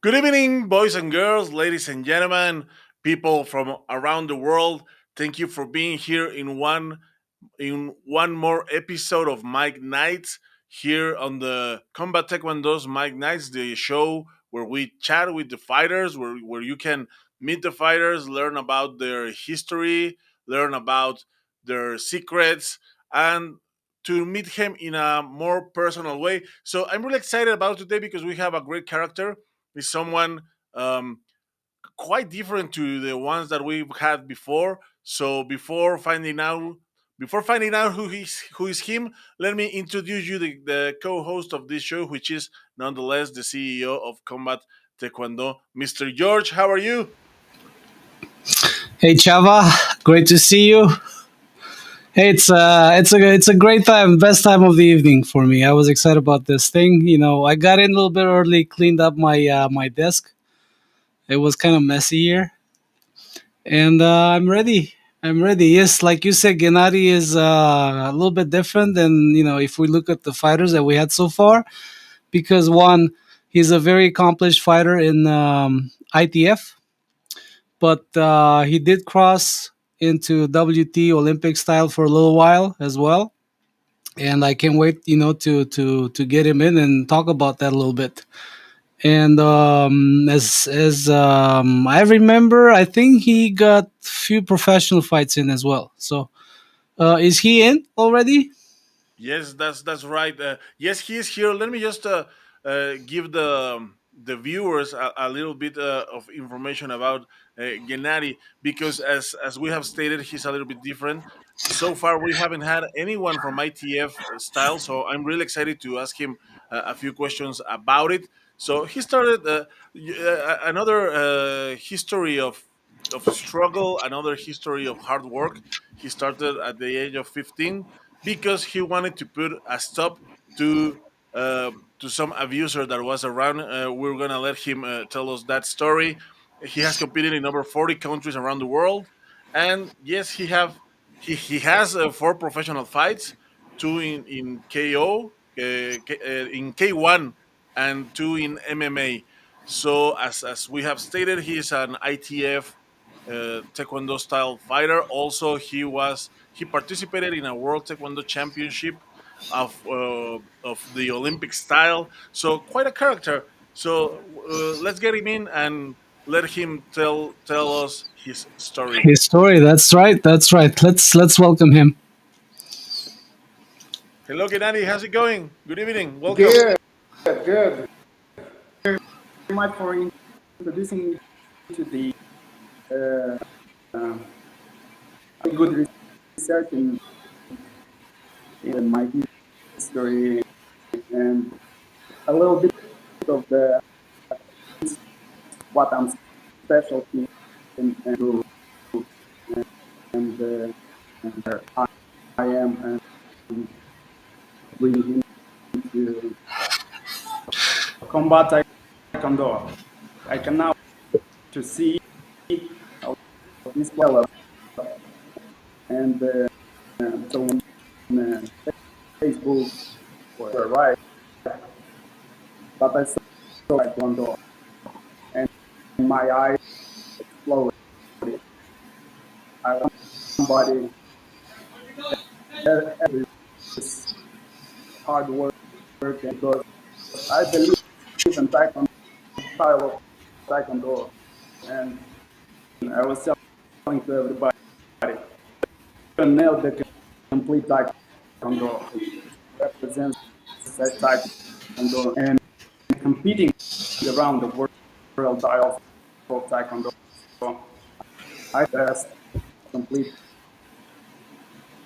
Good evening, boys and girls, ladies and gentlemen, people from around the world. Thank you for being here in one more episode of Mike Nights here on the Combat Taekwondo's Mike Nights, the show where we chat with the fighters, where you can meet the fighters, learn about their history, learn about their secrets, and to meet him in a more personal way. So I'm really excited about today because we have a great character. He's someone um, quite different to the ones that we've had before. So before finding out who is him, let me introduce you the co-host of this show, which is nonetheless the CEO of Combat Taekwondo, Mr. George. How are you? Hey Chava, great to see you. Hey, it's a great time, best time of the evening for me. I was excited about this thing. I got in a little bit early, cleaned up my desk. It was kind of messy here, and I'm ready. I'm ready. Yes, like you said, Gennady is a little bit different than if we look at the fighters that we had so far, because one, he's a very accomplished fighter in ITF, but he did cross into WT Olympic style for a little while as well. And I can't wait, to get him in and talk about that a little bit. And as I remember, I think he got few professional fights in as well. So is he in already? Yes, that's right. Yes, he is here. Let me just give the viewers a little bit of information about Gennady, because as we have stated, he's a little bit different. So far, we haven't had anyone from ITF style, so I'm really excited to ask him a few questions about it. So he started another history of struggle, another history of hard work. He started at the age of 15 because he wanted to put a stop to to some abuser that was around. We're gonna let him tell us that story. He has competed in over 40 countries around the world, and yes, he has four professional fights, two in KO, in K1, and two in MMA. So as we have stated, he is an ITF Taekwondo style fighter. Also, he participated in a World Taekwondo Championship of the Olympic style. So quite a character. So let's get him in and let him tell us his story. His story. That's right. That's right. Let's welcome him. Hello, Gennady. How's it going? Good evening. Welcome. Good, good. Very much for introducing me to the uh, uh, good research in my history and a little bit of the what I'm specialty and do and I am and bringing into combat taekwondo. I can now to see how this develop and so on Facebook were right, but I saw taekwondo and my eyes exploded. I want somebody that is hard work because I believe in taekwondo style of taekwondo, and I was telling to everybody, can nail the complete taekwondo. It represents that taekwondo and competing around the world title for taekwondo. So I best. complete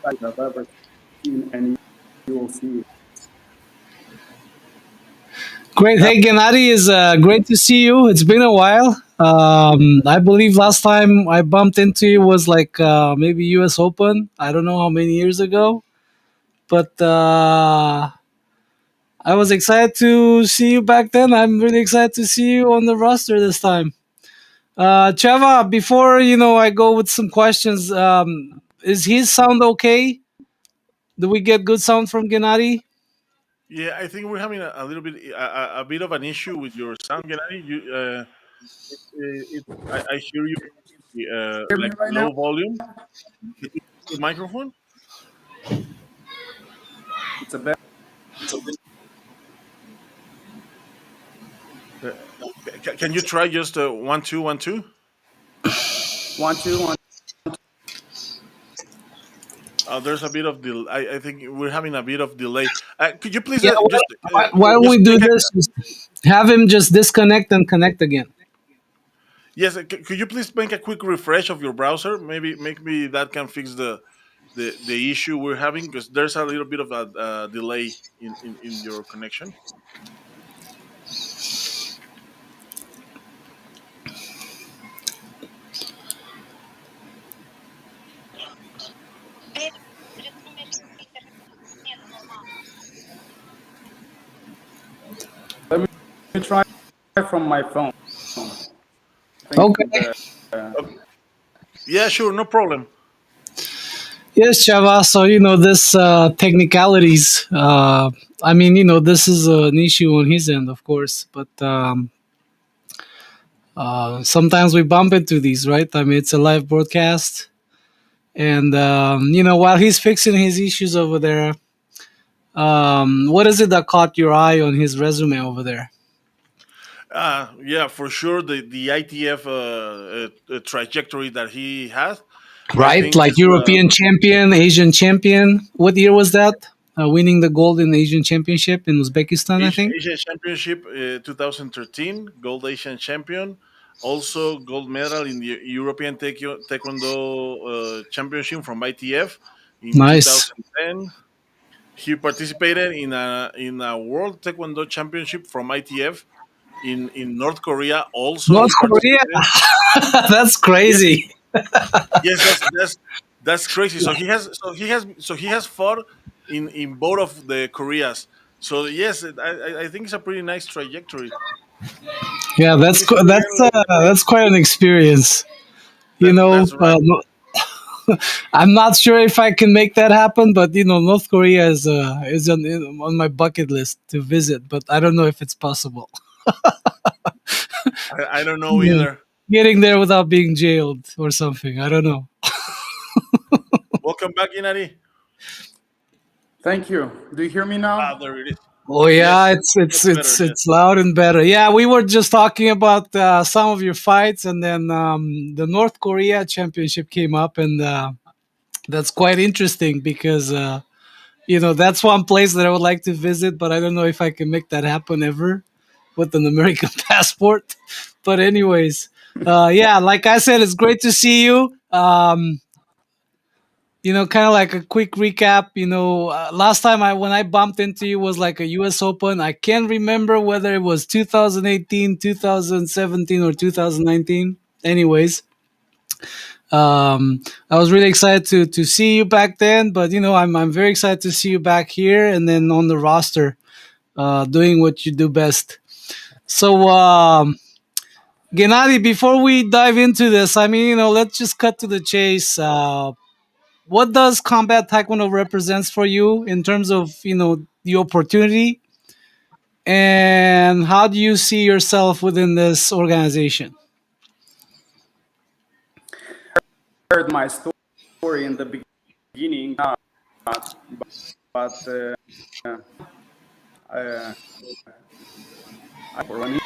fight I've ever seen, and you will see. Great. That Hey, Gennady, is great to see you. It's been a while. I believe last time I bumped into you was like maybe U.S. Open. I don't know how many years ago, but I was excited to see you back then. I'm really excited to see you on the roster this time. Chava, before I go with some questions. Is his sound okay? Do we get good sound from Gennady? Yeah, I think we're having a little bit a bit of an issue with your sound, Gennady. I hear you hear me like right now? low volume. Can you use your microphone? It's a bad Uh, can you try just 1 2 1 2? 1 2 1. There's a bit of I think we're having a bit of delay. Could you please Yeah. Why don't we just do make a this? Just have him just disconnect and connect again. yes? Could you please make a quick refresh of your browser? Maybe that can fix the issue we're having because there's a little bit of a delay in your connection. Let me try from my phone. I think Okay. the Okay. Yeah, sure, no problem. Yes, Chava. So this technicalities. I mean, this is an issue on his end, of course, but sometimes we bump into these, right? I mean, it's a live broadcast, and while he's fixing his issues over there, what is it that caught your eye on his resume over there? Yeah, for sure. The ITF trajectory that he has, I Right, think like is European champion, Asian champion. What year was that? Winning the gold in the Asian Championship in Uzbekistan, I think. Asian Championship 2013, gold Asian champion. Also, gold medal in the European Taekwondo Championship from ITF in Nice. 2010. He participated in a World Taekwondo Championship from ITF in North Korea. Also, North he Korea. participated. That's Yes, crazy. yes, that's crazy. So he has fought in both of the Koreas. So yes, I think it's a pretty nice trajectory. Yeah, Let me see again. that's quite an experience. You know, That's right. I'm not sure if I can make that happen, but North Korea is on my bucket list to visit, but I don't know if it's possible. I don't know Yeah. either. Getting there without being jailed or something. I don't know. Welcome back, Inari. thank you. Do you hear me now? There it is. Oh yeah, Yes, it's it's much better. it's Yes. it's loud and better. Yeah, we were just talking about some of your fights, and then the North Korea championship came up, and that's quite interesting because that's one place that I would like to visit, but I don't know if I can make that happen ever with an American passport. But anyways, yeah, like I said, it's great to see you. Kind of like a quick recap. Last time when I bumped into you was like a U.S. Open. I can't remember whether it was 2018, 2017, or 2019. Anyways, I was really excited to see you back then, but I'm very excited to see you back here and then on the roster, doing what you do best. So, Gennady, before we dive into this, I mean, let's just cut to the chase. What does combat taekwondo represents for you in terms of the opportunity, and how do you see yourself within this organization? Heard my story in the beginning, but I, or on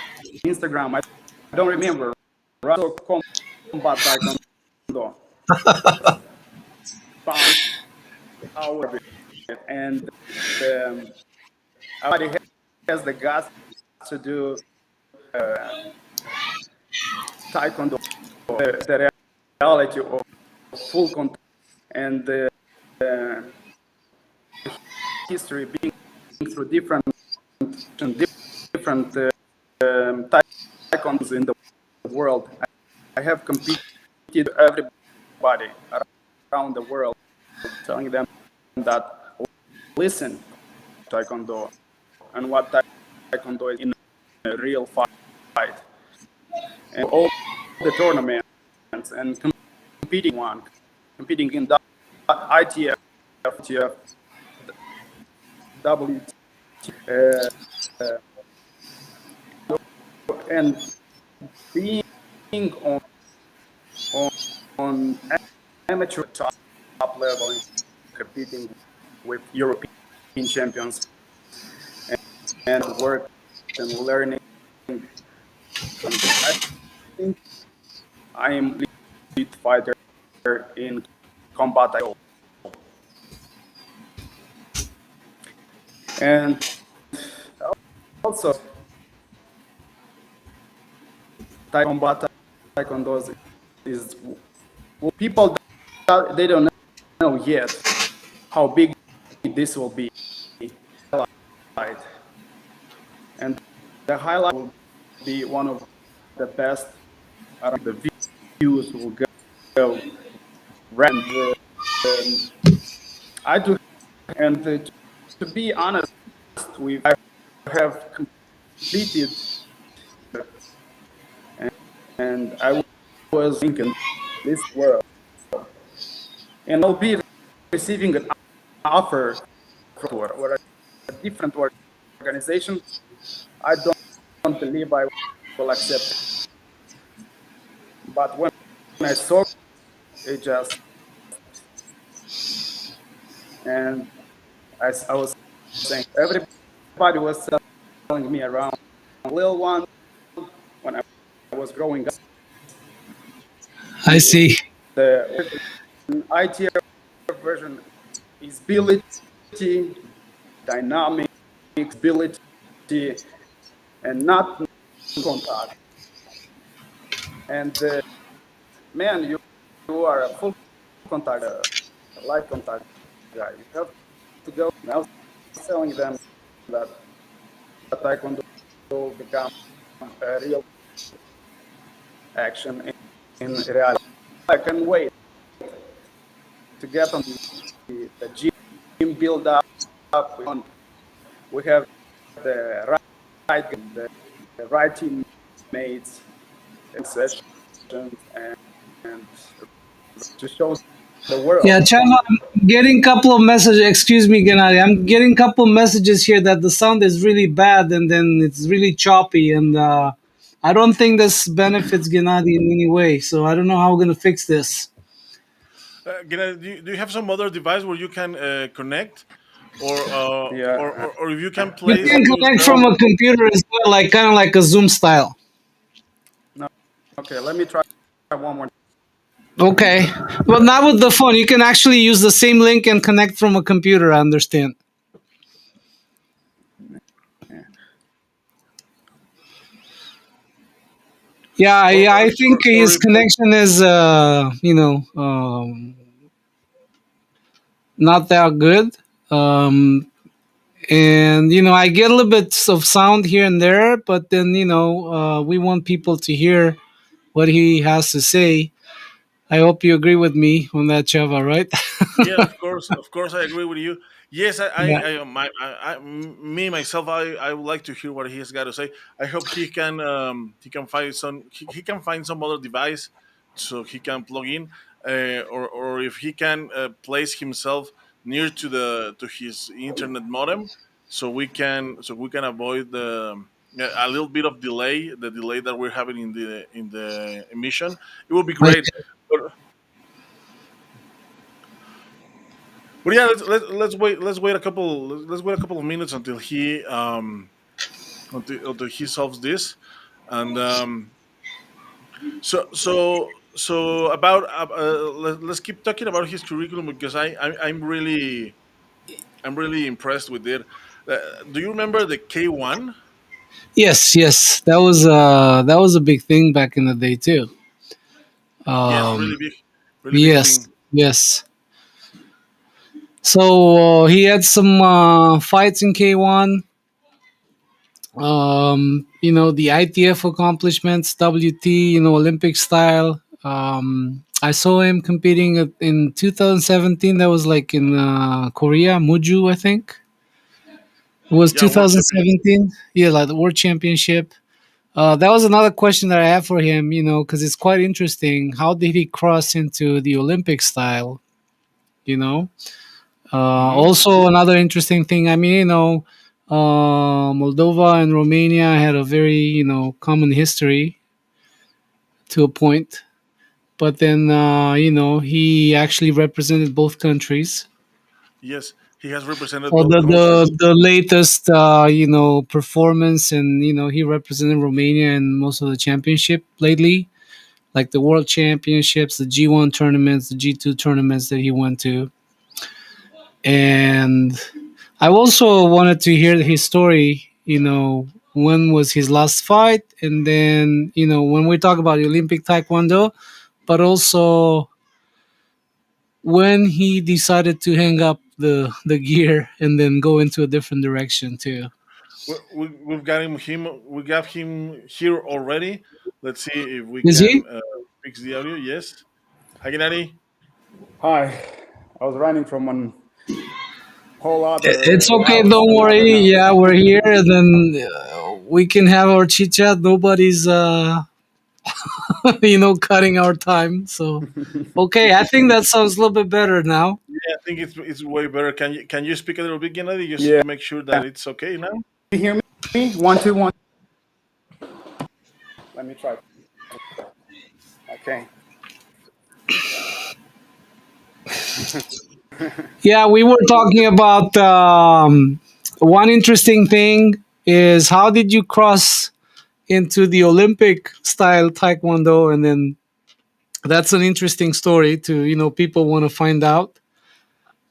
Instagram, I don't remember. Right? So Kombat Taekwondo found our and everybody has the guts to do Taekwondo, the reality of full contact, and the history being through different taekwondos in the world. I have competed everybody around the world, telling them that listen to taekwondo and what taekwondo is in a real fight, and all the tournaments and competing in the ITF, WT, uh, and being on on, on amateur top level and competing with European champions and work and learning. And I think I am elite fighter in Kombat Taekwondo. And also, Kombat Taekwondo is people that they don't know yet how big this will be. And the highlight will be one of the best. The views will go and I do. And to be honest, I have completed, and I was thinking this world, and I'll be receiving an offer or a different organization. I don't believe I will accept it. But when I saw it, just and as I was saying, everybody was telling me around a little one when I was growing up. I see. The ITF version is ability, dynamic, ability, and not contact. And man, you are a full contact, light contact guy. You have to go. And I was telling them that Taekwondo will become a real action in reality. I can wait to get on the gym build up. We have the right teammates and sessions and to show the world. Yeah, Chava, I'm getting a couple of messages. Excuse me, Gennady. I'm getting a couple of messages here that the sound is really bad and then it's really choppy. And I don't think this benefits Gennady in any way. So I don't know how we're going to fix this. Gennady, do you have some other device where you can connect, Yeah. or if you can You place can connect yourself? from a computer as well, like kind of like a Zoom style. No. Okay, let me try one more. Okay. But not with the phone. You can actually use the same link and connect from a computer, I understand. Yeah, I think his Sorry for. connection is, not that good. Um, and, I get a little bit of sound here and there, but then, we want people to hear what he has to say. I hope you agree with me on that, Chava, right? Yeah, of course, I agree with you. Yes, Yeah. me myself, I would like to hear what he has got to say. I hope he can find he can find some other device so he can plug in, or if he can place himself near to his internet modem, so we can avoid a little bit of the delay that we're having in the emission. It will be I, great. But yeah, let's wait a couple of minutes until he solves this, and so about let's keep talking about his curriculum because I'm really impressed with it. Uh, do you remember the K1? yes, yes, that was a big thing back in the day too. Yes, Um, really big. Really big Yes, thing. yes. So he had some fights in K1. The ITF accomplishments, WT, Olympic style. I saw him competing in 2017. That was like in Korea, Muju, I think. It was Yeah, World Championship. 2017. Yeah, like the World Championship. That was another question that I have for him, because it's quite interesting. How did he cross into the Olympic style? You know, Hmm. Also another interesting thing. I mean, Moldova and Romania had a very common history to a point, but then he actually represented both countries. Yes, he has represented So both countries. the latest performance, and he represented Romania in most of the championship lately, like the World Championships, the G1 tournaments, the G2 tournaments that he went to. And I also wanted to hear his story, when was his last fight, and then, when we talk about Olympic Taekwondo, but also when he decided to hang up the gear and then go into a different direction too. We've got him. We got him here already. Let's see if we Is he? can fix the audio. Yes. Hi, Gennady. Hi, I was running from one whole It's other okay, house don't to another worry. now. Yeah, we're here, and then we can have our chit chat. Nobody's cutting our time. So, okay, I think that sounds a little bit better now. Yeah, I think it's way better. Can you speak a little bit, Gennady, just Yeah, to make sure that it's okay now? you hear me? One, two, one. Let me try. Okay. Yeah, we were talking about one interesting thing is how did you cross into the Olympic style Taekwondo, and then that's an interesting story to people want to find out,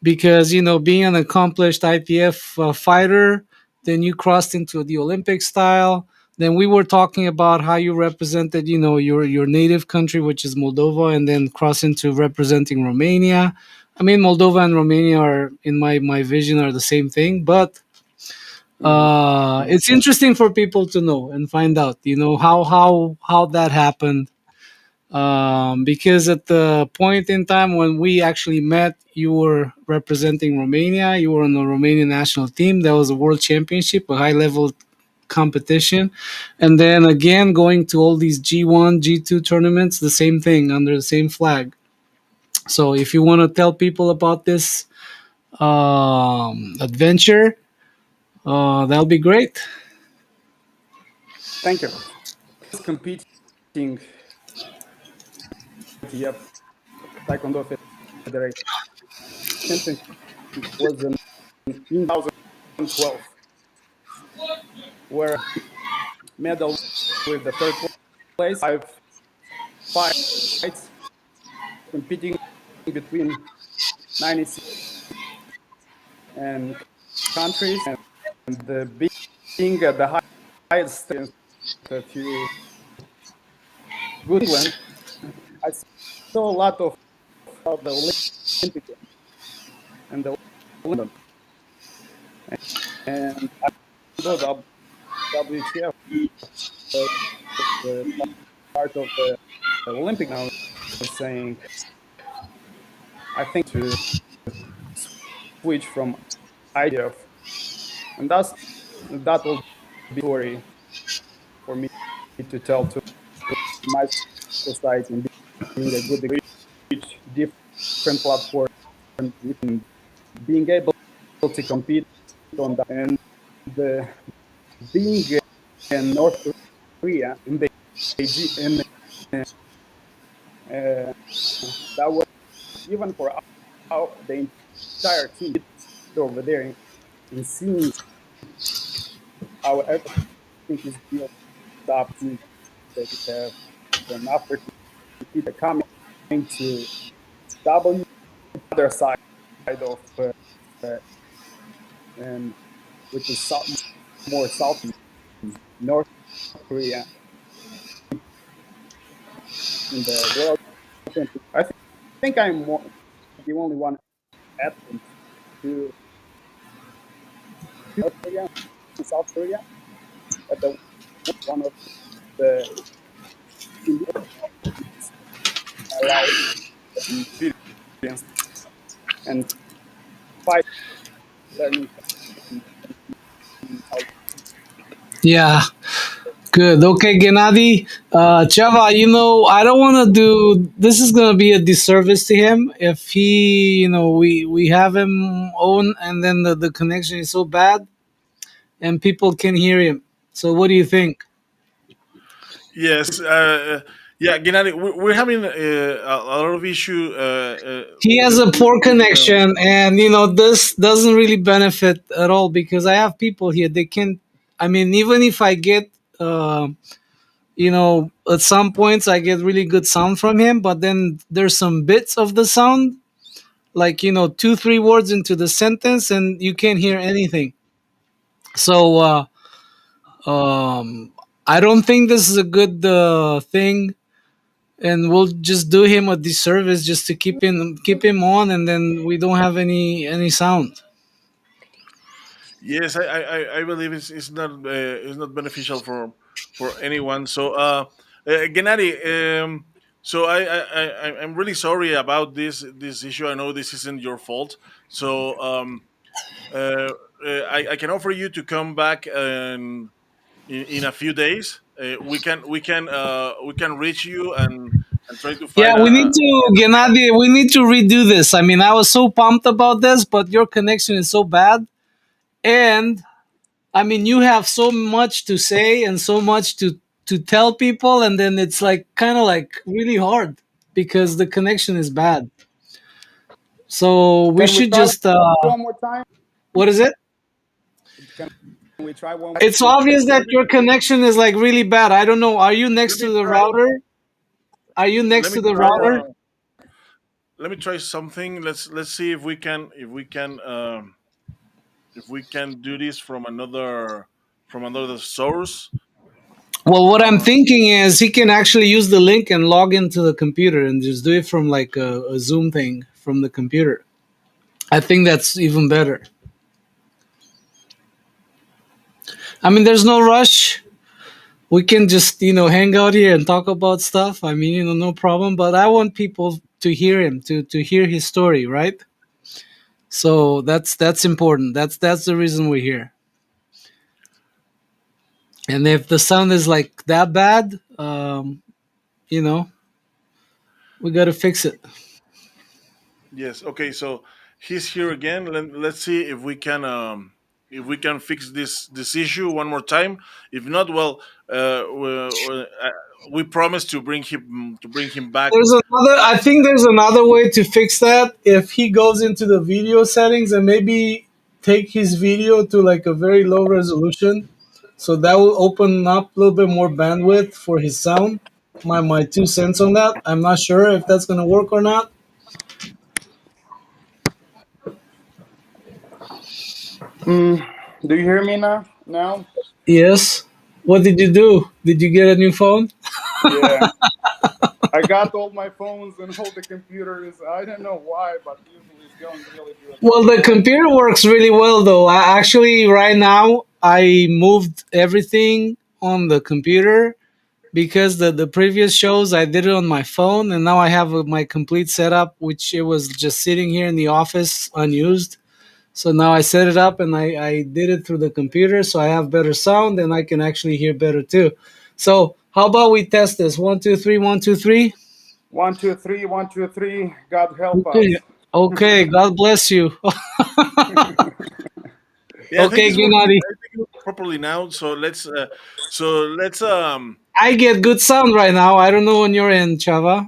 because being an accomplished ITF fighter, then you crossed into the Olympic style. Then we were talking about how you represented your native country, which is Moldova, and then cross into representing Romania. I mean, Moldova and Romania are, in my vision, are the same thing, but Hmm. it's interesting for people to know and find out how that happened, because at the point in time when we actually met, you were representing Romania. You were on the Romanian national team. That was a world championship, a high level competition. And then again, going to all these G1, G2 tournaments, the same thing under the same flag. So if you want to tell people about this adventure, that'll be great. Thank you. Competing ITF Taekwondo Federation Championship was in 2012, where medal with the third place. I've fights competing between 96 and countries, and the being at the highest a few good England. I saw a lot of the Olympic Games and the London, and I know the WTF was part of the Olympic now, saying I think to switch from IDF, and that will be a story for me to tell to my society, and being a good reach different platforms, and being able to compete on that, and the, being in North Korea in the in that was even for the entire team over there, and seeing how everything is built up, team that you have, then after people coming to W other side of uh, and which is more south North Korea in the World Championship. I think think I'm the only one athlete to North Korea and South Korea at the one of the in my life and experience and five learning from South. Yeah, good. Okay, Gennady. Chava, I don't want to do this. Is going to be a disservice to him if we have him on and then the connection is so bad and people can hear him. So, what do you think? Yes, yeah, Gennady, we're having a lot of issue. He has a With poor this. connection, and this doesn't really benefit at all because I have people here. They can, I mean, even if I get, at some points I get really good sound from him, but then there's some bits of the sound, like two, three words into the sentence, and you can't hear anything. So, um, I don't think this is a good thing, and we'll just do him a disservice just to keep him on, and then we don't have any sound. Yes, I believe it's not beneficial for anyone. So, Gennady, so I'm really sorry about this issue. I know this isn't your fault. So, uh, I can offer you to come back in a few days. We can reach you and try to Yeah, find we need to, Gennady, we need to redo this. I mean, I was so pumped about this, but your connection is so bad, and I mean, you have so much to say and so much to tell people, and then it's like kind of like really hard because the connection is bad. So we Can we should try just one more time? what is it? Can we try one? It's obvious that your connection is like really bad. I don't know. Are you let next me to the try router? Are you let next me to the try router? something. Let's see if we can do this from another source. Well, what I'm Uh, thinking is he can actually use the link and log into the computer and just do it from like a Zoom thing from the computer. I think that's even better. I mean, there's no rush. We can just hang out here and talk about stuff. I mean, no problem. But I want people to hear him, to hear his story, right? So that's important. That's the reason we're here. And if the sound is like that bad, you know, we got to fix it. yes. Okay. So he's here again. Let's see if we can fix this issue one more time. If not, well, we promise to bring him back. I think there's another way to fix that. If he goes into the video settings and maybe take his video to like a very low resolution, so that will open up a little bit more bandwidth for his sound. My 2 cents on that. I'm not sure if that's gonna work or not. Mm, do you hear me now? Now? Yes. What did you do? Did you get a new phone? Yeah. I got all my phones and all the computers. I don't know why, but usually it's going really good. Well, But the now, computer works really well, though. I actually right now I moved everything on the computer because the previous shows I did it on my phone, and now I have my complete setup, which it was just sitting here in the office unused. So now I set it up and I did it through the computer, so I have better sound and I can actually hear better too. So how about we test this? 1, 2, 3, 1, 2, 3. 1, 2, 3, 1, 2, 3. God help Okay. us. Okay. God bless you. Yeah, Okay, Gennady. I think it's properly now. So let's. I get good sound right now. I don't know on your end, Chava.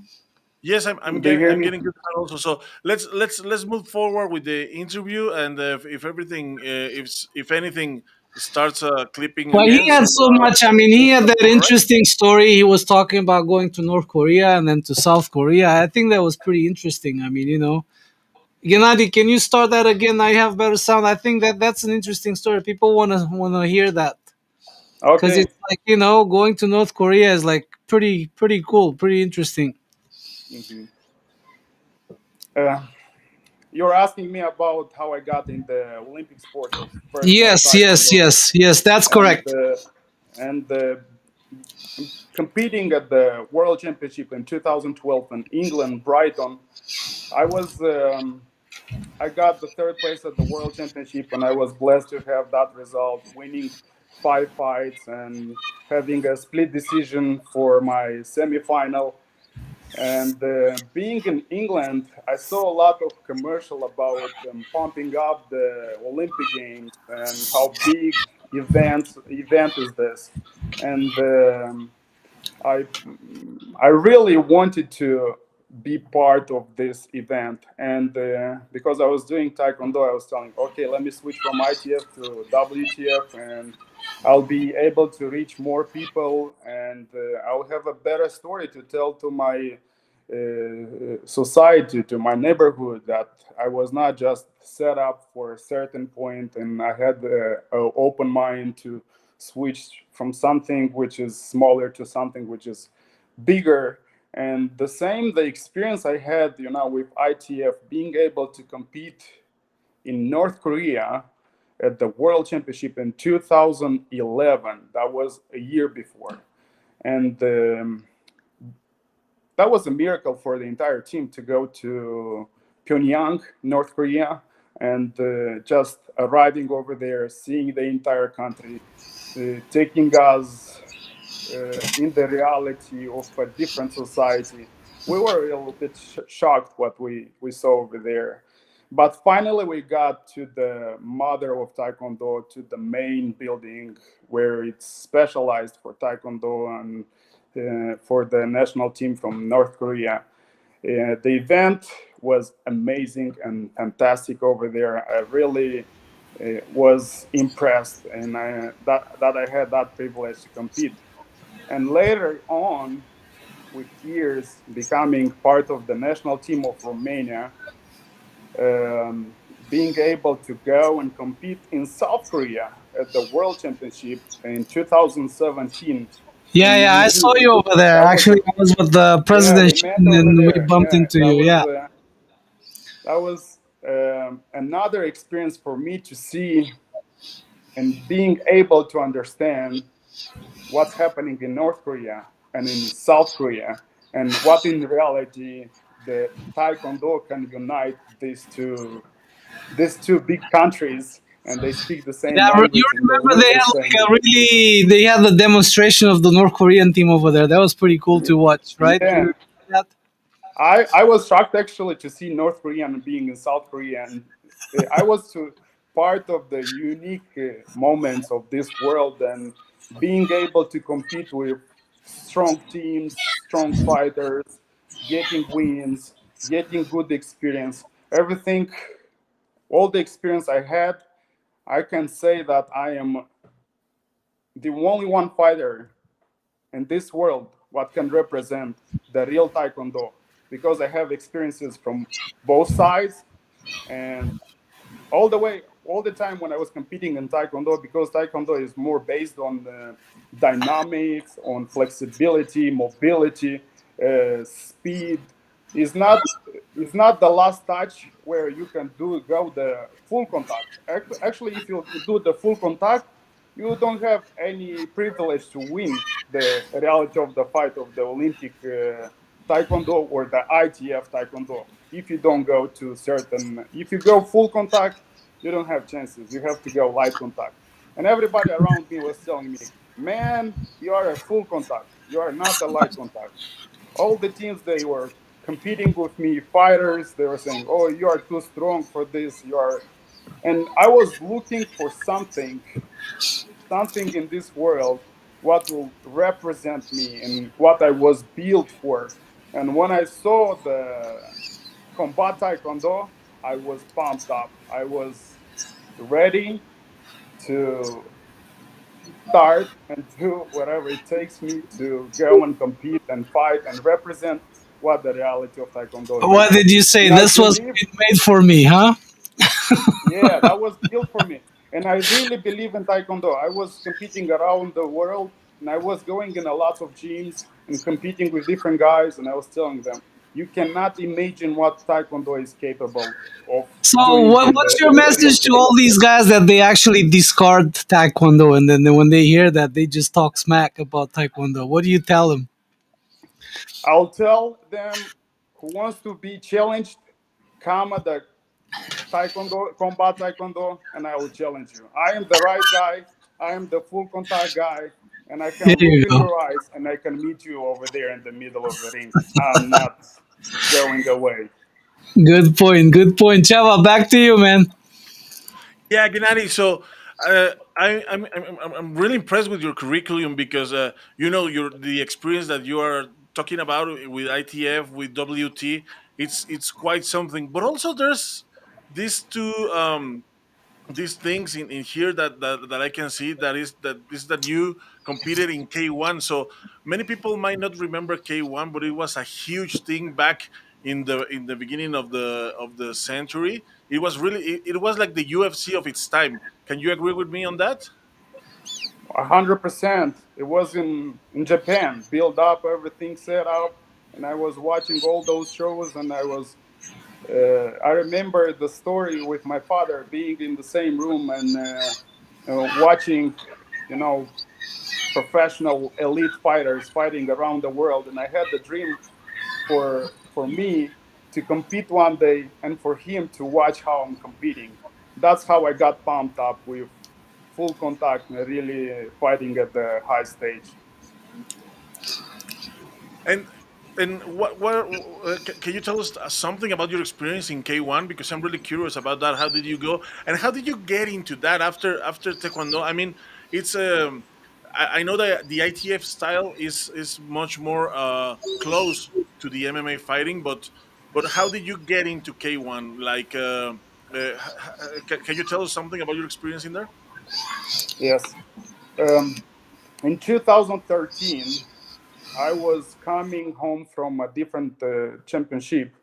Yes, Do you hear I'm me? getting good sound also. So let's move forward with the interview, and if everything if anything starts clipping But he again, had so so much. I mean, he we'll had stop. that All right. interesting story. He was talking about going to North Korea and then to South Korea. I think that was pretty interesting. I mean, Gennady, can you start that again? I have better sound. I think that's an interesting story. People wanna hear that because Okay. it's like going to North Korea is like pretty cool, pretty interesting. Hmm. Uh, you're asking me about how I got in the Olympic sport of personal Yes, yes, taekwondo, yes, yes. That's and correct. competing at the World Championship in 2012 in England, Brighton. I was I got the third place at the World Championship, and I was blessed to have that result, winning 5 fights and having a split decision for my semifinal. And being in England, I saw a lot of commercial about pumping up the Olympic Games and how big event is this. And I I really wanted to be part of this event, and because I was doing Taekwondo, I was telling, okay, let me switch from ITF to WTF, and I'll be able to reach more people, and I'll have a better story to tell to my society, to my neighborhood, that I was not just set up for a certain point, and I had an open mind to switch from something which is smaller to something which is bigger. And the same, the experience I had, with ITF, being able to compete in North Korea at the World Championship in 2011. That was a year before, and that was a miracle for the entire team to go to Pyongyang, North Korea, and just arriving over there, seeing the entire country, taking us in the reality of a different society. We were a little bit shocked what we saw over there. But finally, we got to the mother of Taekwondo, to the main building where it's specialized for Taekwondo and for the national team from North Korea. The event was amazing and fantastic over there. I really was impressed, and that I had that privilege to compete. And later on, with years, becoming part of the national team of Romania, um, being able to go and compete in South Korea at the World Championship in 2017 Yeah, in yeah. I saw Yeonju. you over there. That was Actually, I was with the Yeah, president, we met over and we there. bumped Yeah, into you. Yeah. that was another experience for me to see and being able to understand what's happening in North Korea and in South Korea, and what in reality the Taekwondo can unite these two big countries, and they speak the same Yeah, you language and they remember live they the had like same. a really they had the demonstration of the North Korean team over there. That was pretty cool to watch, right? You Yeah, remember that? I was shocked actually to see North Korea and being in South Korea, and I was part of the unique moments of this world, and being able to compete with strong teams, strong fighters, getting wins, getting good experience, everything, all the experience I had, I can say that I am the only one fighter in this world what can represent the real Taekwondo, because I have experiences from both sides, and all the time when I was competing in Taekwondo, because Taekwondo is more based on the dynamics, on flexibility, mobility, speed. Is not is not the last touch where you can go the full contact. Actually, if you do the full contact, you don't have any privilege to win the reality of the fight of the Olympic Taekwondo or the ITF Taekwondo. If you don't go to certain, if you go full contact, you don't have chances. You have to go light contact. And everybody around me was telling me, man, you are a full contact. You are not a light contact. All the teams they were competing with me, fighters, they were saying, oh, you are too strong for this. You are, and I was looking for something in this world what will represent me and what I was built for. And when I saw the Kombat Taekwondo, I was pumped up. I was ready to start and do whatever it takes me to go and compete and fight and represent what the reality of Taekwondo What is. did you say? And I This was believe, made for me, huh? yeah, that was built for me. And I really believe in Taekwondo. I was competing around the world, and I was going in a lot of gyms and competing with different guys, and I was telling them, You cannot imagine what Taekwondo is capable of So, doing in what's your the real message to game. all these guys that they actually discard Taekwondo, and then when they hear that, they just talk smack about Taekwondo? What do you tell them? I'll tell them who wants to be challenged, come at the Taekwondo, Combat Taekwondo, and I will challenge you. I am the right guy. I am the full contact guy, and I There can look you in go. your eyes and I can meet you over there in the middle of the ring. I'm not going away. Good point. Good point. Chava, back to you, man. Yeah, Gennady. So I'm really impressed with your curriculum because your the experience that you are talking about with ITF with WT. It's quite something. But also there's these two these things in here that I can see that you competed in K1. So many people might not remember K1, but it was a huge thing back in the beginning of the century. It was really it was like the UFC of its time. Can you agree with me on that? 100%. It was in Japan, build up, everything set up, and I was watching all those shows, and I remember the story with my father being in the same room and watching, you know, professional elite fighters fighting around the world, and I had the dream for me to compete one day and for him to watch how I'm competing. That's how I got pumped up with full contact and really fighting at the high stage. And can you tell us something about your experience in K1 because I'm really curious about that. How did you go and how did you get into that after Taekwondo? I mean, it's I know that the ITF style is much more close to the MMA fighting, but how did you get into K1? Like, can you tell us something about your experience in there? Yes. Um, in 2013, I was coming home from a different championship,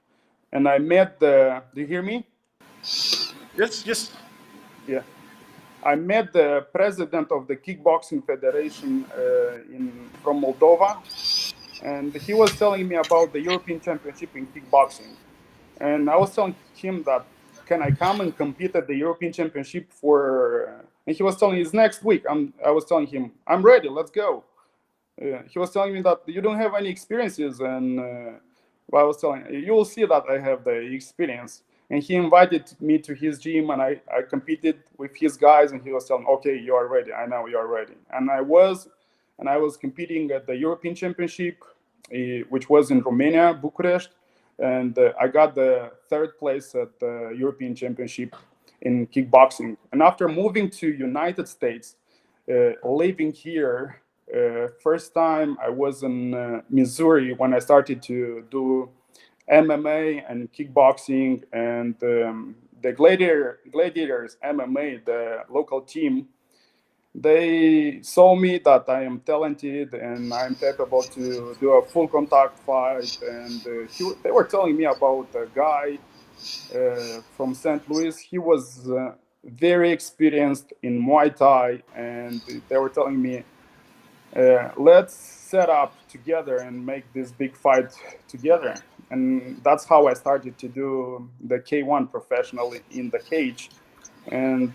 and I met the. Do you hear me? Yes, yes. Yeah. I met the president of the kickboxing federation in from Moldova, and he was telling me about the European Championship in kickboxing. And I was telling him that can I come and compete at the European Championship for? And he was telling me it's next week. I was telling him I'm ready. Let's go. He was telling me that you don't have any experiences, and I was telling you will see that I have the experience. And he invited me to his gym, and I competed with his guys, and he was telling, okay, you are ready. I know you are ready, and I was competing at the European Championship, which was in Romania, Bucharest, and I got the third place at the European Championship in kickboxing. And after moving to United States, living here, first time I was in Missouri when I started to do MMA and kickboxing, and the Gladiators MMA, the local team, they saw me that I am talented and I'm capable to do a full contact fight. And they were telling me about a guy from St. Louis. He was very experienced in Muay Thai, and they were telling me, let's set up together and make this big fight together. And that's how I started to do the K1 professionally in the cage. And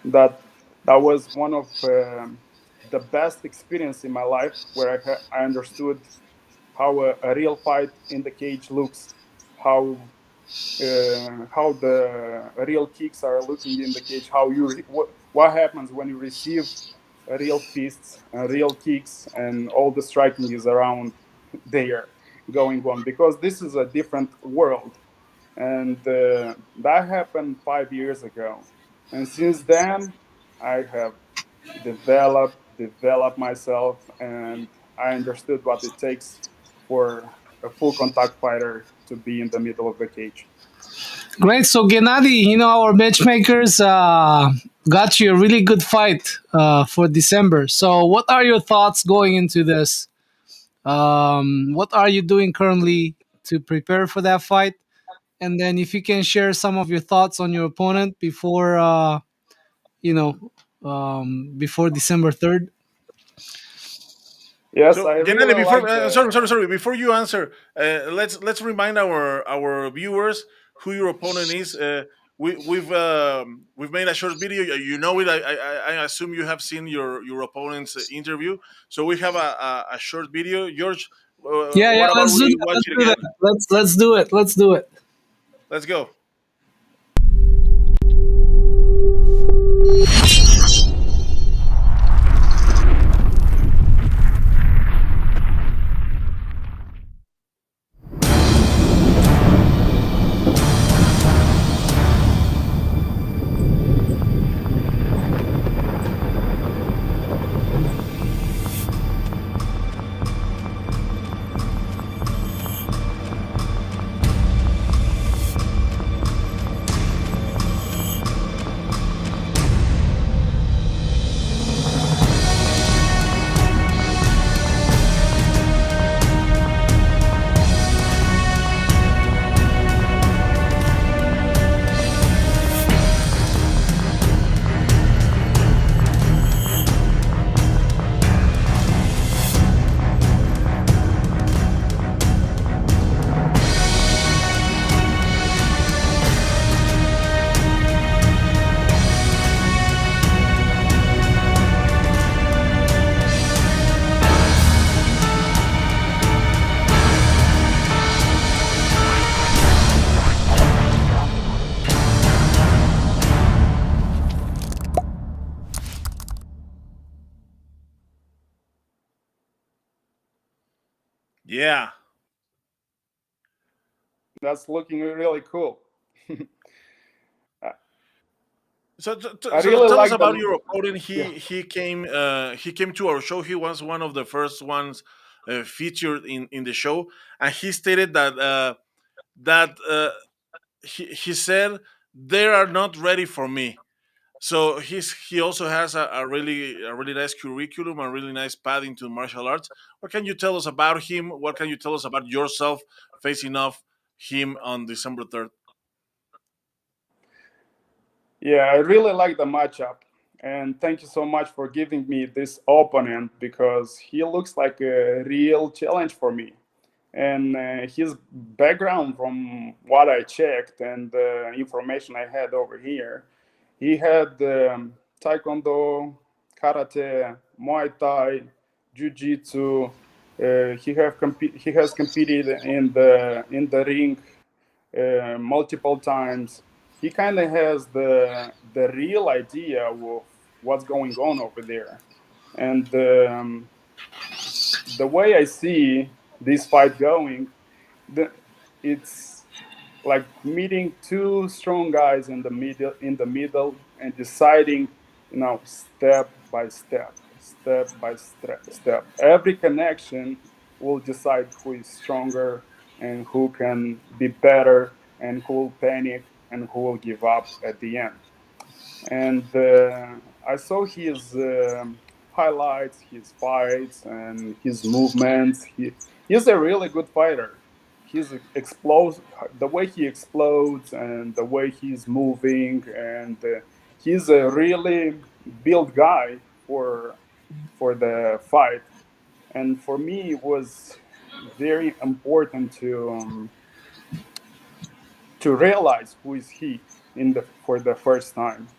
that that was one of the best experience in my life, where I understood how a real fight in the cage looks, how how the real kicks are looking in the cage, how what happens when you receive real fists and real kicks, and all the striking is around there going on, because this is a different world. And that happened 5 years ago, and since then I have developed myself, and I understood what it takes for a full contact fighter to be in the middle of the cage. Great. So, Gennady, our matchmakers got you a really good fight for December. So, what are your thoughts going into this? What are you doing currently to prepare for that fight? And then, if you can share some of your thoughts on your opponent before, you know, before December 3rd. Yes, So, I Gennady, really before like the. sorry, before you answer, let's remind our viewers who your opponent is. We've made a short video. You know it. I assume you have seen your opponent's interview. So we have a short video. George, Yeah, yeah. what about Let's do we that. watch Let's it do that. again? Let's do it. Let's do it. Let's go. Yeah. That's looking really cool. I So really tell us like about the. your opponent. Yeah. He came to our show. He was one of the first ones featured in the show, and he stated that he said they are not ready for me. So he also has a really nice curriculum, a really nice path into martial arts. What can you tell us about him? What can you tell us about yourself facing off him on December 3rd? Yeah, I really like the matchup. And thank you so much for giving me this opponent because he looks like a real challenge for me. And his background, from what I checked and the information I had over here, he had Taekwondo, Karate, Muay Thai, Jiu Jitsu. He has competed in the ring multiple times. He kind of has the real idea of what's going on over there, and the way I see this fight going, the, it's like meeting two strong guys in the middle, and deciding, step by step. Every connection will decide who is stronger and who can be better and who will panic and who will give up at the end. And I saw his highlights, his fights, and his movements. He's a really good fighter. He's explodes the way he explodes and the way he's moving, and he's a really built guy for the fight. And for me, it was very important to realize who is he in the for the first time,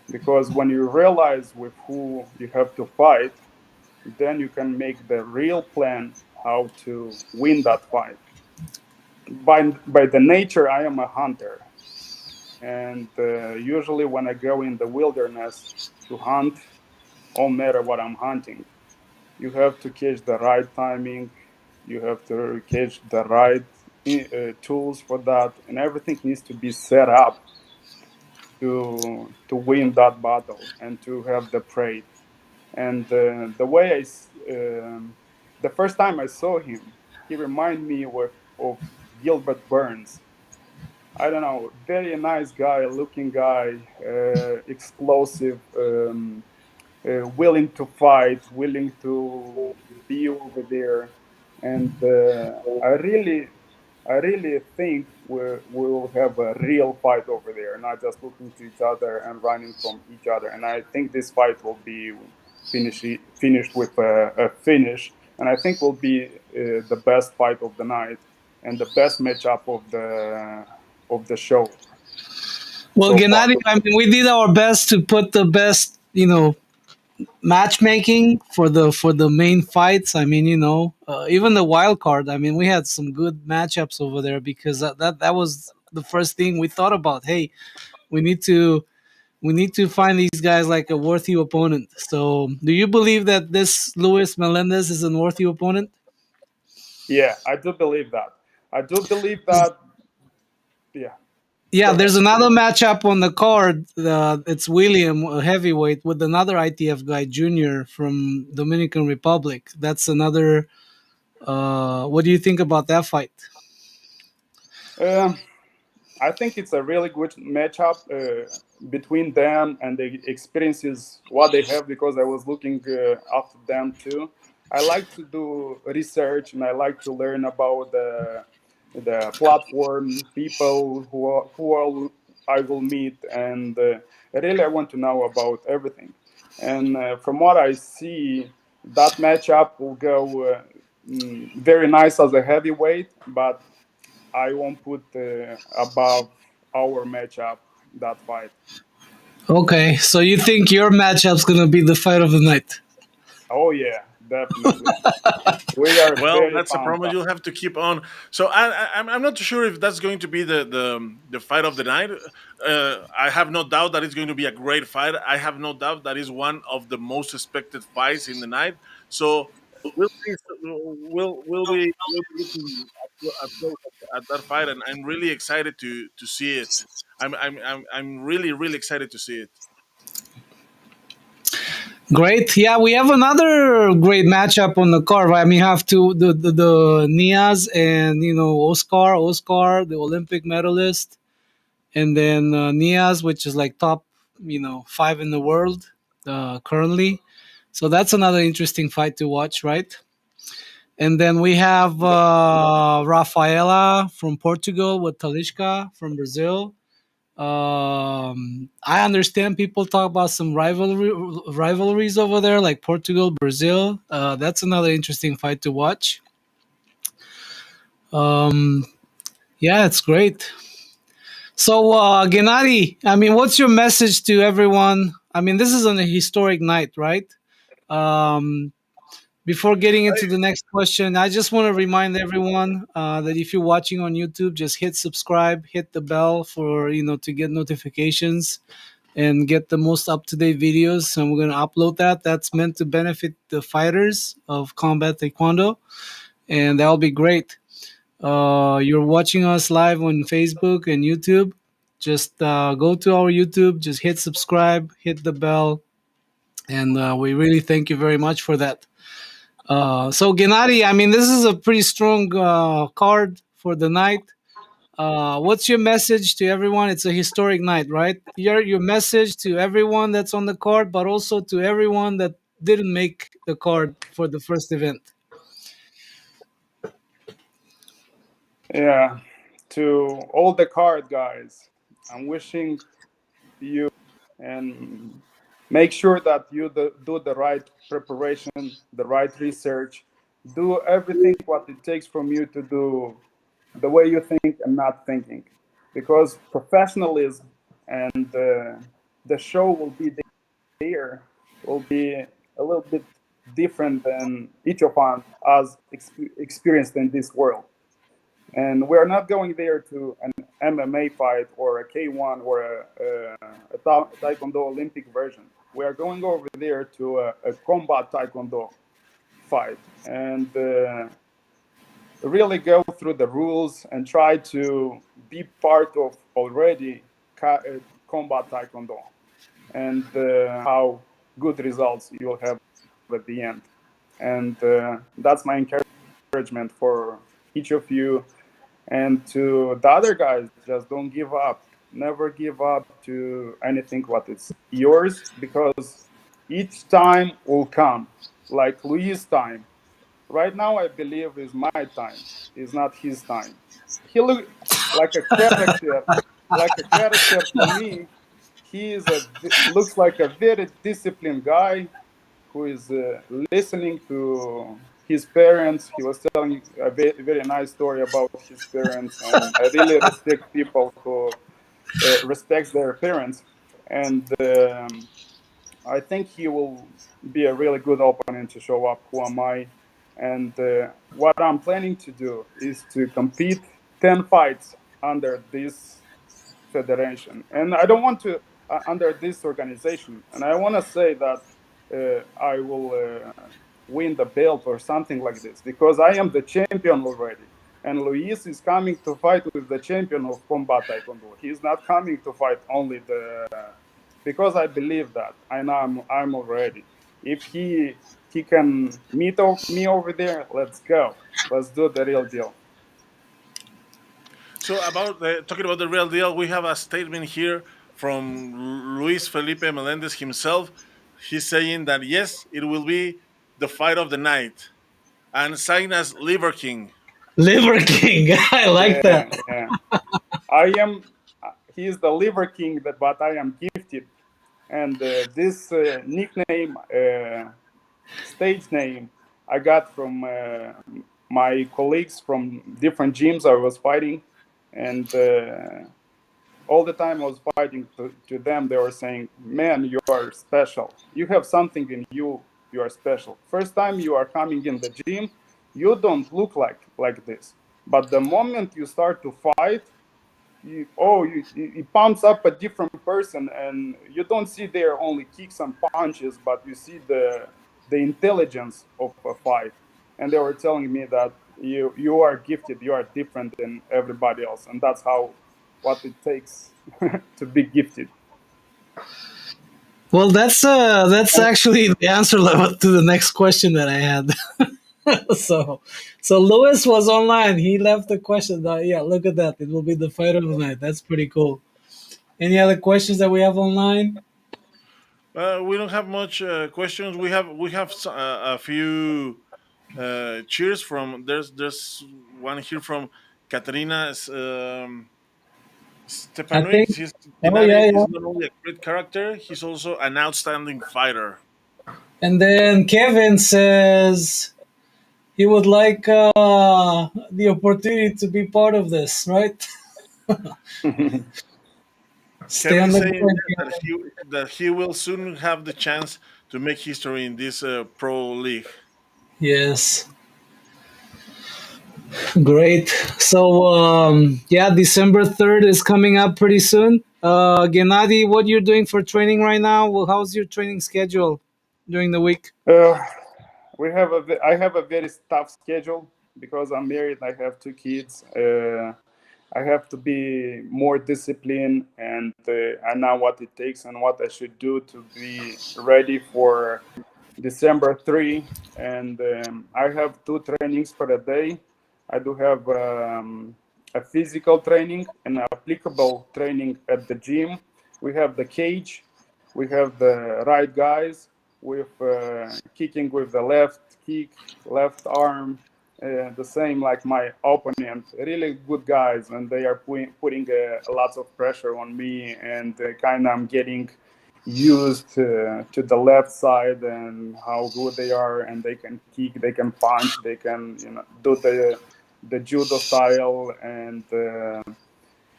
because when you realize with who you have to fight, then you can make the real plan how to win that fight. By the nature, I am a hunter, and usually when I go in the wilderness to hunt, no matter what I'm hunting, you have to catch the right timing, you have to catch the right tools for that, and everything needs to be set up to win that battle and to have the prey. And the first time I saw him, he reminded me of Gilbert Burns. I don't know, very nice guy, looking guy, explosive, willing to fight, willing to be over there, and I really think we will have a real fight over there, not just looking to each other and running from each other. And I think this fight will be finished with a finish, and I think will be the best fight of the night and the best matchup of the show Well, so far. Gennady, I mean, we did our best to put the best, matchmaking for the main fights. I mean, even the wild card. I mean, we had some good matchups over there because that was the first thing we thought about. Hey, we need to we need to find these guys like a worthy opponent. So, do you believe that this Luis Melendez is a worthy opponent? Yeah, I do believe that. I do believe that. Yeah, Yeah, go ahead. there's another matchup on the card. It's William, a heavyweight, with another ITF guy, Junior from Dominican Republic. That's another. What do you think about that fight? Um, I think it's a really good matchup between them and the experiences what they have because I was looking after them too. I like to do research and I like to learn about the platform people who all I will meet and really I want to know about everything. And from what I see, that matchup will go very nice as a heavyweight, but I won't put above our matchup that fight. Okay, so you think your matchup's gonna be the fight of the night? Oh yeah, definitely. We are Well, very that's a pumped promise up. you'll have to keep on. So I'm not too sure if that's going to be the fight of the night. I have no doubt that it's going to be a great fight. I have no doubt that is one of the most expected fights in the night. So we'll be we'll be looking at that fight, and I'm really excited to see it. I'm really excited to see it. Great. Yeah, we have another great matchup on the card. Right? I mean, have to the Niaz and Oscar, the Olympic medalist, and then Niaz, which is like top, five in the world currently. So that's another interesting fight to watch, right? And then we have Rafaela from Portugal with Talishka from Brazil. I understand people talk about some rivalries over there, like Portugal, Brazil. That's another interesting fight to watch. Um, yeah, it's great. So, Gennady, I mean, what's your message to everyone? I mean, this is a historic night, right? Um, Before getting into the next question, I just want to remind everyone that if you're watching on YouTube, just hit subscribe, hit the bell for to get notifications and get the most up to date videos. And we're gonna upload that. That's meant to benefit the fighters of Combat Taekwondo, and that'll be great. You're watching us live on Facebook and YouTube. Just go to our YouTube, just hit subscribe, hit the bell, and we really thank you very much for that. So Gennady, I mean, this is a pretty strong card for the night. What's your message to everyone? It's a historic night, right? Your message to everyone that's on the card, but also to everyone that didn't make the card for the first event. Yeah, to all the card guys, I'm wishing you and make sure that you do the right preparation, the right research, do everything what it takes from you to do the way you think and not thinking, because professionalism and the show will be there will be a little bit different than each of us experienced in this world. And we're not going there to an MMA fight or a K1 or a Taekwondo Olympic version. We are going over there to a combat Taekwondo fight and really go through the rules and try to be part of already combat Taekwondo and how good results you'll have at the end. And that's my encouragement for each of you. And to the other guys, just don't give up. Never give up to anything what is yours because each time will come, like Luis' time. Right now, I believe is my time. Is not his time. He look like a character, like a character for me. He is looks like a very disciplined guy who is listening to his parents. He was telling a very nice story about his parents, and I really respect people who respects their parents. And I think he will be a really good opponent to show up. Who am I? And what I'm planning to do is to compete 10 fights under this federation, and I don't want to under this organization. And I want to say that I will win the belt or something like this because I am the champion already. And Luis is coming to fight with the champion of Combat Taekwondo. He's not coming to fight only the because I believe that I know I'm already. If he can meet me over there, let's go. Let's do the real deal. So about talking about the real deal, we have a statement here from Luis Felipe Melendez himself. He's saying that yes, it will be the fight of the night, and signed as Liver King. Liver King. I like that. Yeah, yeah. I am. He is the Liver King, but I am gifted, and this nickname, stage name, I got from my colleagues from different gyms I was fighting, and all the time I was fighting to them, they were saying, "Man, you are special. You have something in you. You are special. First time you are coming in the gym, you don't look like this, but the moment you start to fight, it pumps up a different person, and you don't see there only kicks and punches, but you see the intelligence of a fight." And they were telling me that you are gifted, you are different than everybody else, and that's how what it takes to be gifted. Well, that's actually the answer to the next question that I had. so, so Lewis was online. He left the question. Yeah, look at that. It will be the fight of the night. That's pretty cool. Any other questions that we have online? We don't have much questions. We have a few cheers from. There's one here from Katerina I Stepanovic. think. Oh Gennady yeah, yeah. is not only a great character, he's also an outstanding fighter. And then Kevin says he would like the opportunity to be part of this, right? Stay Kevin on is the saying grid, yes, that Kevin. he will soon have the chance to make history in this pro league. Yes, great. So yeah, December 3rd is coming up pretty soon. Gennady, what you're doing for training right now? Well, how's your training schedule during the week? uh, I have a very tough schedule because I'm married. I have 2 kids. I have to be more disciplined, and I know what it takes and what I should do to be ready for December 3. And I have 2 trainings per day. I do have a physical training and applicable training at the gym. We have the cage. We have the right guys with kicking with the left kick, left arm, the same like my opponent. Really good guys, and they are putting lots of pressure on me, and kind of I'm getting used to the left side and how good they are, and they can kick, they can punch, they can do the judo style, and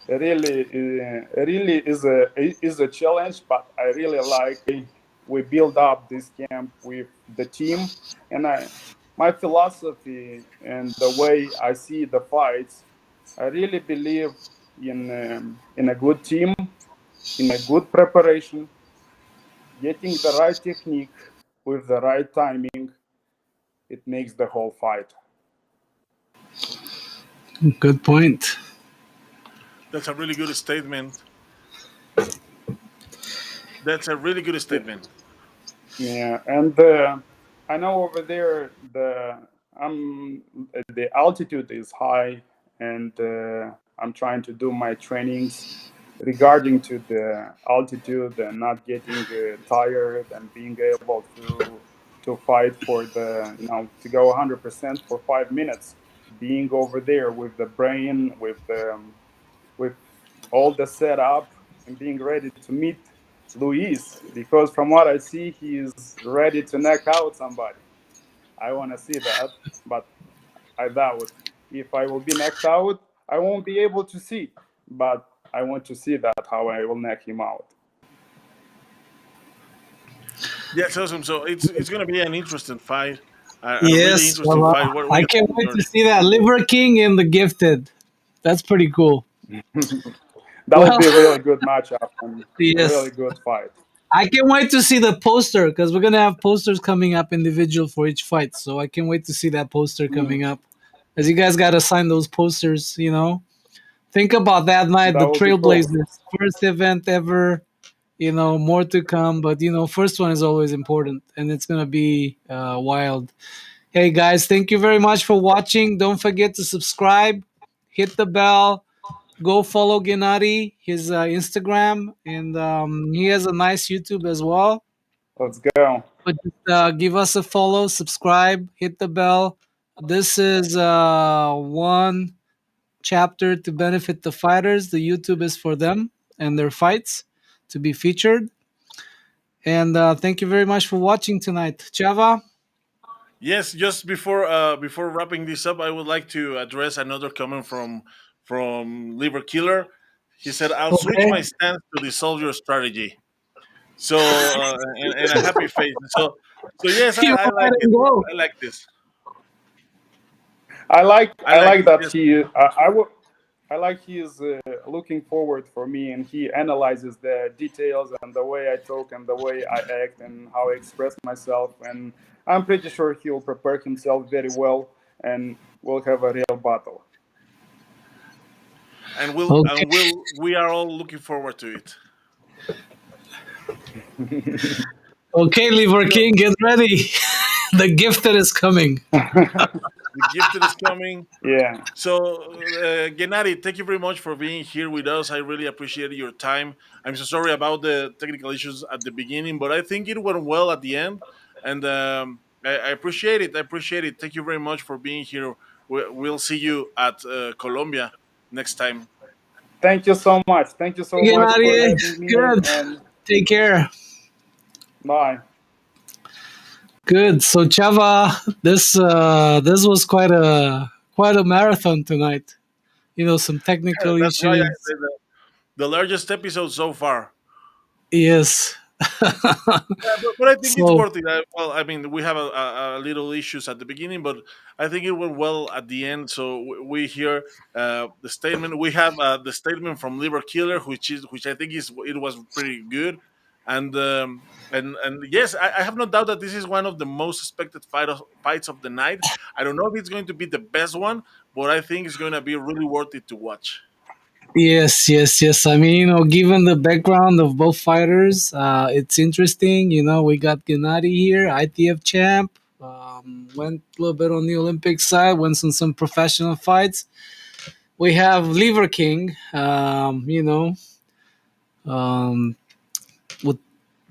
really is a challenge, but I really like we build up this camp with the team, and my philosophy and the way I see the fights, I really believe in a good team, in a good preparation, getting the right technique with the right timing. It makes the whole fight. Good point. That's a really good statement. That's a really good statement. Yeah, and I know over there um the altitude is high, and I'm trying to do my trainings regarding to the altitude and not getting tired and being able to fight for the to go 100% for 5 minutes, being over there with the brain, with all the setup, and being ready to meet Luis, because from what I see, he is ready to knock out somebody. I want to see that, but I doubt. If I will be knocked out, I won't be able to see. But I want to see that how I will knock him out. Yes, awesome. So it's going to be an interesting fight, a really Yes, interesting well, fight. What do I you can't think, wait to George? see that Liver King and the Gifted. That's pretty cool. That will Well, be a really good matchup and a yes, really good fight. I can't wait to see the poster because we're gonna have posters coming up individual for each fight. So I can't wait to see that poster Mm, coming up. As you guys got to sign those posters, think about that night, that the will be cool. Trailblazers first event ever. More to come, but first one is always important, and it's gonna be wild. Hey guys, thank you very much for watching. Don't forget to subscribe, hit the bell, go follow Gennady, his Instagram, and he has a nice YouTube as well. Let's go. But just give us a follow, subscribe, hit the bell. This is one chapter to benefit the fighters. The YouTube is for them and their fights to be featured. And thank you very much for watching tonight. Chava? Yes, just before wrapping this up, I would like to address another comment from Liver Killer. He said, "I'll switch Okay. my stance to dissolve your strategy." So and a happy face. So yes, You I go ahead like it. and go. I like this. I like I I like like this. that Yes. I like he is looking forward for me and he analyzes the details and the way I talk and the way I act and how I express myself and I'm pretty sure he will prepare himself very well and we'll have a real battle. Okay. We are all looking forward to it. Okay, Liver So King, get ready. The gift that is coming. the gifted is coming. Yeah. So, Gennady, thank you very much for being here with us. I really appreciate your time. I'm so sorry about the technical issues at the beginning, but I think it went well at the end, and I appreciate it. I appreciate it. Thank you very much for being here. We'll see you at Colombia next time. Thank you so much. Thank you so much for Gennady, having me good. and Take care. bye. Good. So Chava, this was quite a marathon tonight. Some technical That's right. issues. The largest episode so far. Yes. Yeah, but I think it's So worth it. Well, I mean, we have a little issues at the beginning, but I think it went well at the end. So we hear the statement. We have the statement from Liver Killer, which I think it was pretty good, and yes, I have no doubt that this is one of the most expected fights of the night. I don't know if it's going to be the best one, but I think it's going to be really worth it to watch. yes, yes, yes. I mean, given the background of both fighters, it's interesting. We got Gennady here, ITF champ. Went a little bit on the Olympic side, went on some professional fights. We have Liver King, um, with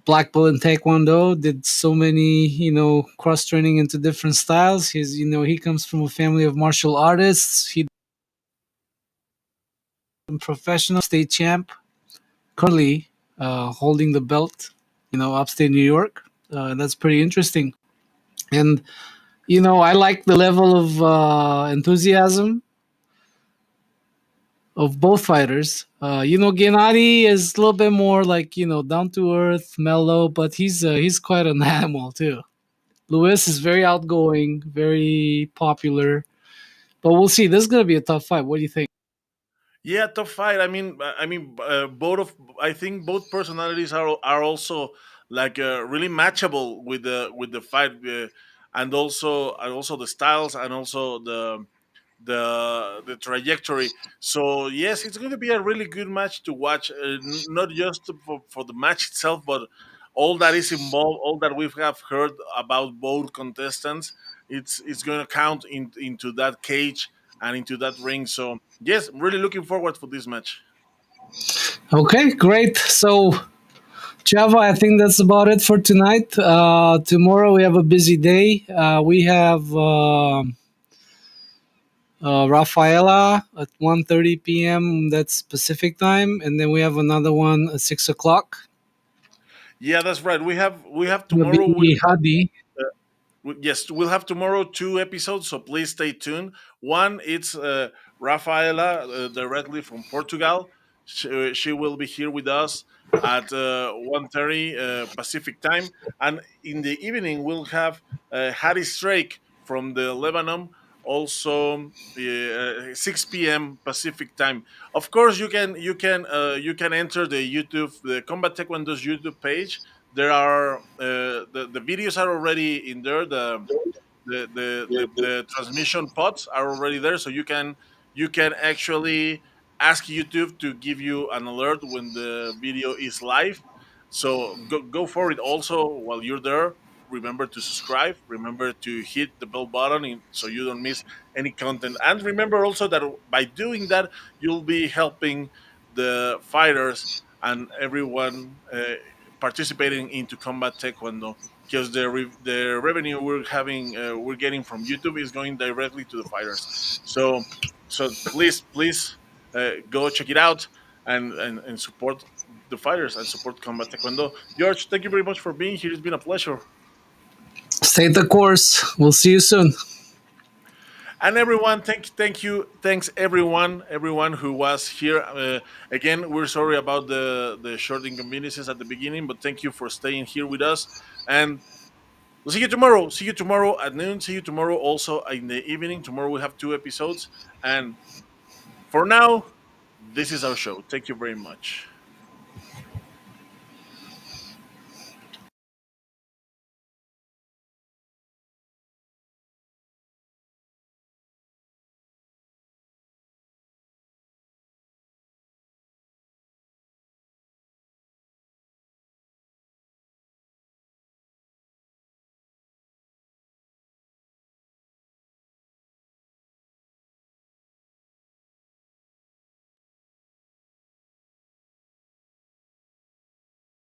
black belt in Taekwondo, did so many, cross training into different styles. He comes from a family of martial artists. He professional state champ, currently holding the belt, upstate New York. That's pretty interesting. And, I like the level of enthusiasm of both fighters. Gennady is a little bit more like, down to earth, mellow, but he's quite an animal too. Lewis is very outgoing, very popular, but we'll see. This is gonna be a tough fight. What do you think? Yeah, tough fight. Both of I think both personalities are also like really matchable with the fight, and also the styles and also the trajectory. So yes, it's going to be a really good match to watch. Not just for the match itself, but all that is involved, all that we have heard about both contestants. It's going to count into that cage and into that ring. So yes, I'm really looking forward for this match. Okay, great. So, Java, I think that's about it for tonight. Tomorrow we have a busy day. We have Rafaela at 1:30 p.m. That's Pacific time, and then we have another one at 6 o'clock. Yeah, that's right. We have It'll tomorrow. be Hadi. Yes, we'll have tomorrow two episodes, so please stay tuned. One, it's Rafaela directly from Portugal. She will be here with us at 1:30 Pacific time, and in the evening we'll have Haris Strake from the Lebanon, also 6 p.m. Pacific time. Of course, you can enter the Combat Taekwondo's YouTube page. There are the videos are already in there. The transmission pods are already there, so you can actually ask YouTube to give you an alert when the video is live. So go for it. Also, while you're there, remember to subscribe. Remember to hit the bell button so you don't miss any content. And remember also that by doing that, you'll be helping the fighters and everyone participating into combat taekwondo, because the revenue we're getting from YouTube is going directly to the fighters. So please go check it out and support the fighters and support combat taekwondo. George, thank you very much for being here. It's been a pleasure. Stay the course. We'll see you soon. And everyone, thanks everyone who was here. Again, we're sorry about the short inconveniences at the beginning, but thank you for staying here with us. And we'll see you tomorrow. See you tomorrow at noon. See you tomorrow also in the evening. Tomorrow we have two episodes. And for now, this is our show. Thank you very much.